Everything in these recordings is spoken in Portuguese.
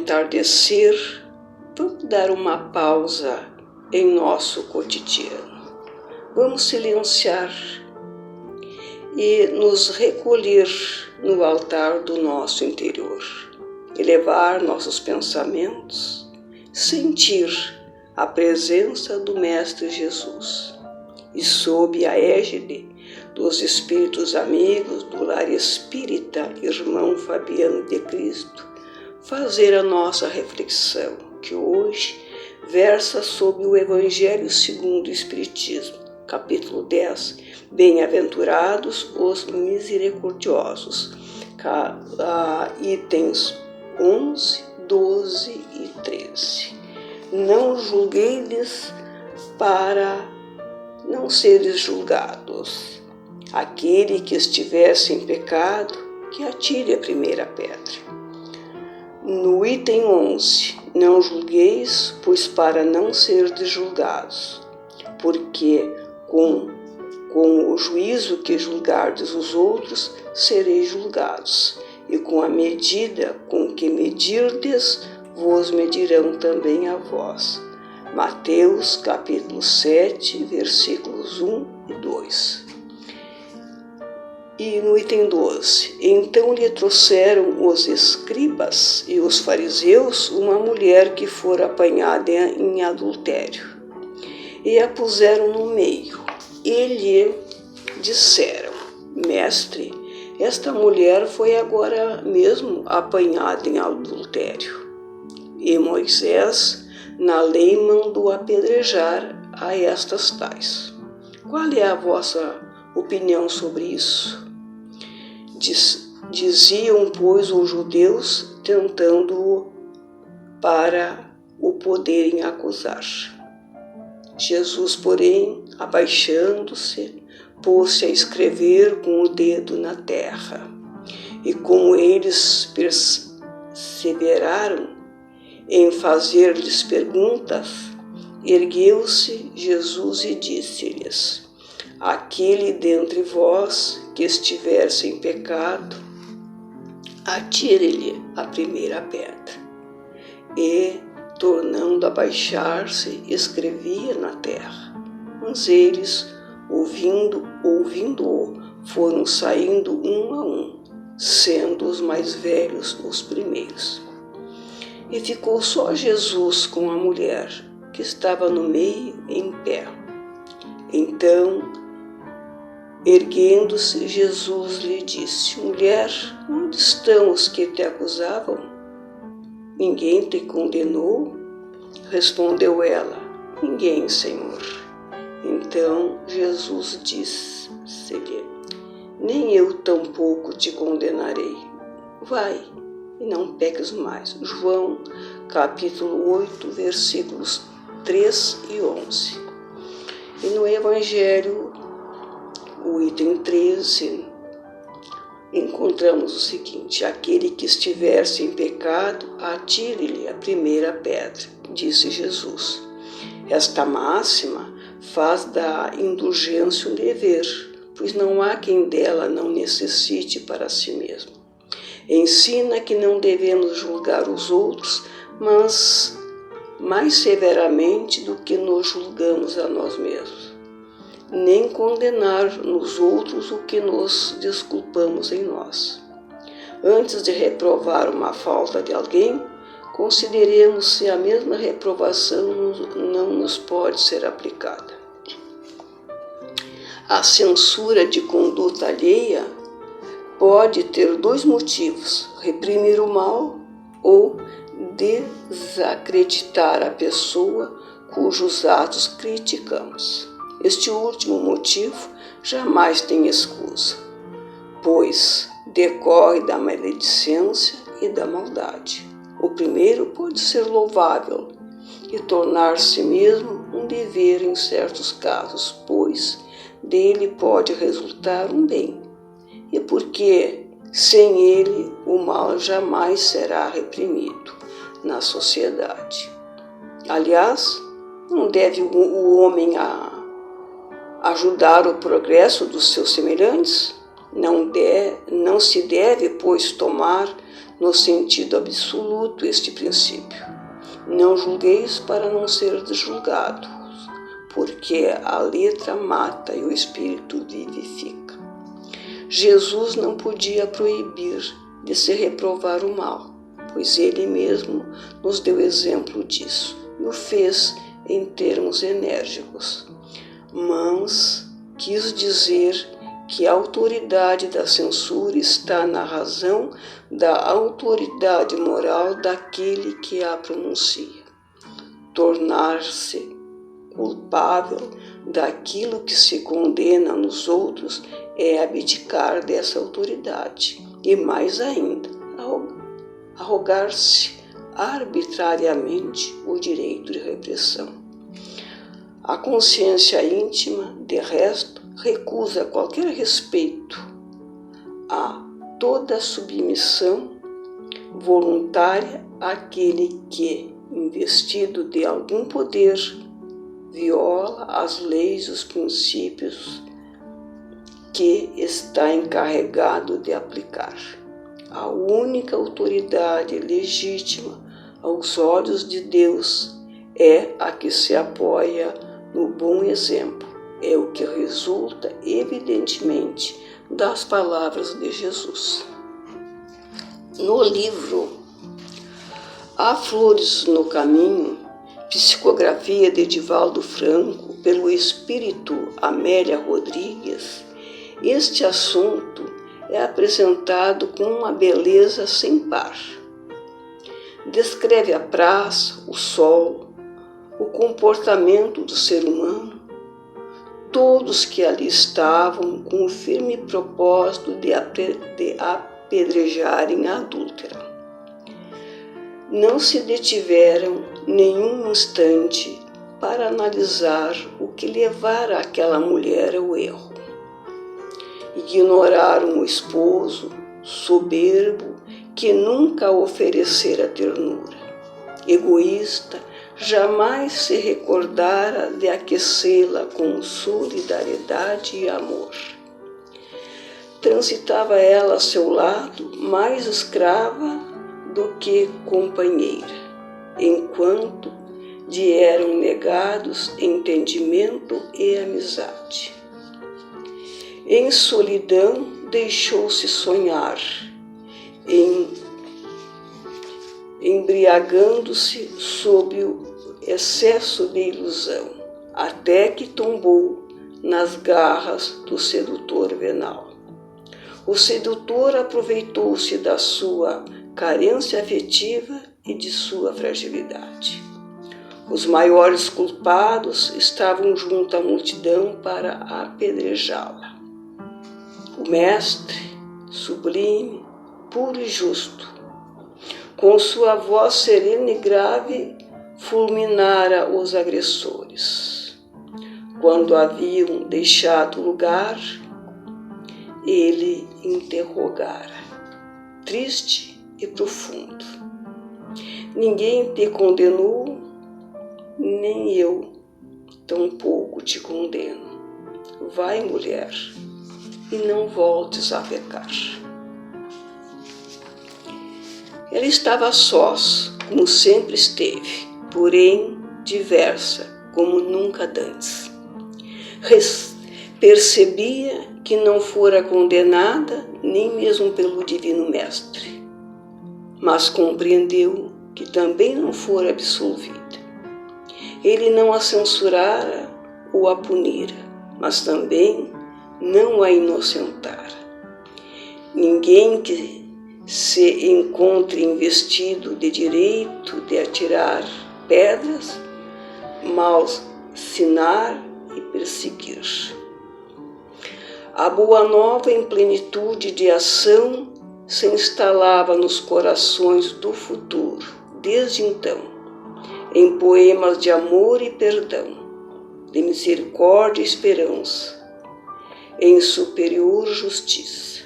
entardecer, vamos dar uma pausa em nosso cotidiano. Vamos silenciar e nos recolher no altar do nosso interior, elevar nossos pensamentos, sentir a presença do Mestre Jesus e, sob a égide dos espíritos amigos do lar espírita Irmão Fabiano de Cristo, fazer a nossa reflexão, que hoje versa sobre o Evangelho segundo o Espiritismo, capítulo 10, Bem-aventurados os misericordiosos, itens 11, 12 e 13. Não julgueis para não seres julgados. Aquele que estiver sem pecado, que atire a primeira pedra. No item 11, não julgueis, pois para não serdes julgados, porque com o juízo que julgardes os outros, sereis julgados, e com a medida com que medirdes, vos medirão também a vós. Mateus, capítulo 7, versículos 1 e 2. E no item 12, então lhe trouxeram os escribas e os fariseus uma mulher que fora apanhada em adultério, e a puseram no meio, e lhe disseram: Mestre, esta mulher foi agora mesmo apanhada em adultério, e Moisés na lei mandou apedrejar a estas tais. Qual é a vossa opinião sobre isso? Diziam, pois, os judeus, tentando-o para o poderem acusar. Jesus, porém, abaixando-se, pôs-se a escrever com o dedo na terra. E como eles perseveraram em fazer-lhes perguntas, ergueu-se Jesus e disse-lhes: Aquele dentre vós que estiver sem pecado, atire-lhe a primeira pedra. E, tornando a baixar-se, escrevia na terra. Mas eles, ouvindo-o, foram saindo um a um, sendo os mais velhos os primeiros. E ficou só Jesus com a mulher, que estava no meio, em pé. Então, erguendo-se, Jesus lhe disse: Mulher, onde estão os que te acusavam? Ninguém te condenou? Respondeu ela: Ninguém, Senhor. Então Jesus disse-lhe: Nem eu tampouco te condenarei. Vai e não peques mais. João, capítulo 8, versículos 3 e 11. E no Evangelho, o item 13, encontramos o seguinte: Aquele que estiver sem pecado, atire-lhe a primeira pedra, disse Jesus. Esta máxima faz da indulgência um dever, pois não há quem dela não necessite para si mesmo. Ensina que não devemos julgar os outros, mas mais severamente do que nos julgamos a nós mesmos, nem condenar nos outros o que nos desculpamos em nós. Antes de reprovar uma falta de alguém, consideremos se a mesma reprovação não nos pode ser aplicada. A censura de conduta alheia pode ter dois motivos: reprimir o mal ou desacreditar a pessoa cujos atos criticamos. Este último motivo jamais tem escusa, pois decorre da maledicência e da maldade. O primeiro pode ser louvável e tornar-se mesmo um dever em certos casos, pois dele pode resultar um bem, e porque sem ele o mal jamais será reprimido na sociedade. Aliás, não deve o homem ajudar o progresso dos seus semelhantes? Não não se deve, pois, tomar no sentido absoluto este princípio. Não julgueis para não seres julgados, porque a letra mata e o espírito vivifica. Jesus não podia proibir de se reprovar o mal, pois ele mesmo nos deu exemplo disso e o fez em termos enérgicos. Mas quis dizer que a autoridade da censura está na razão da autoridade moral daquele que a pronuncia. Tornar-se culpável daquilo que se condena nos outros é abdicar dessa autoridade e, mais ainda, arrogar-se arbitrariamente o direito de repressão. A consciência íntima, de resto, recusa qualquer respeito a toda submissão voluntária àquele que, investido de algum poder, viola as leis e os princípios que está encarregado de aplicar. A única autoridade legítima aos olhos de Deus é a que se apoia no bom exemplo. É o que resulta, evidentemente, das palavras de Jesus. No livro Há Flores no Caminho, psicografia de Divaldo Franco, pelo espírito Amélia Rodrigues, este assunto é apresentado com uma beleza sem par. Descreve a praça, o sol, o comportamento do ser humano, todos que ali estavam com o firme propósito de apedrejarem a adúltera. Não se detiveram nenhum instante para analisar o que levara aquela mulher ao erro. Ignoraram o esposo, soberbo, que nunca oferecera ternura. Egoísta, jamais se recordara de aquecê-la com solidariedade e amor. Transitava ela a seu lado mais escrava do que companheira, enquanto lhe eram negados entendimento e amizade. Em solidão deixou-se sonhar, embriagando-se sob o excesso de ilusão, até que tombou nas garras do sedutor venal. O sedutor aproveitou-se da sua carência afetiva e de sua fragilidade. Os maiores culpados estavam junto à multidão para apedrejá-la. O mestre, sublime, puro e justo, com sua voz serena e grave, fulminara os agressores. Quando haviam deixado o lugar, ele interrogara, triste e profundo: ninguém te condenou, nem eu tampouco te condeno. Vai, mulher, e não voltes a pecar. Ela estava a sós, como sempre esteve, porém diversa, como nunca dantes. Percebia que não fora condenada, nem mesmo pelo Divino Mestre, mas compreendeu que também não fora absolvida. Ele não a censurara ou a punira, mas também não a inocentara. Ninguém que se encontre investido de direito de atirar pedras, malsinar e perseguir. A boa nova em plenitude de ação se instalava nos corações do futuro, desde então, em poemas de amor e perdão, de misericórdia e esperança, em superior justiça.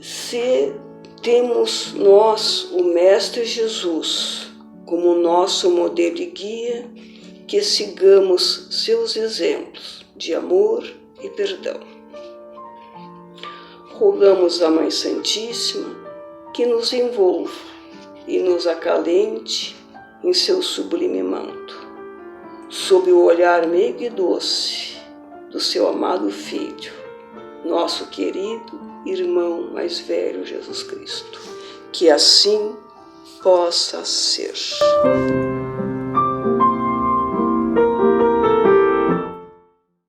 Se temos nós o Mestre Jesus como nosso modelo e guia, que sigamos seus exemplos de amor, e perdão. Rogamos à Mãe Santíssima que nos envolva e nos acalente em seu sublime manto, sob o olhar meigo e doce do seu amado Filho, nosso querido irmão mais velho Jesus Cristo. Que assim possa ser.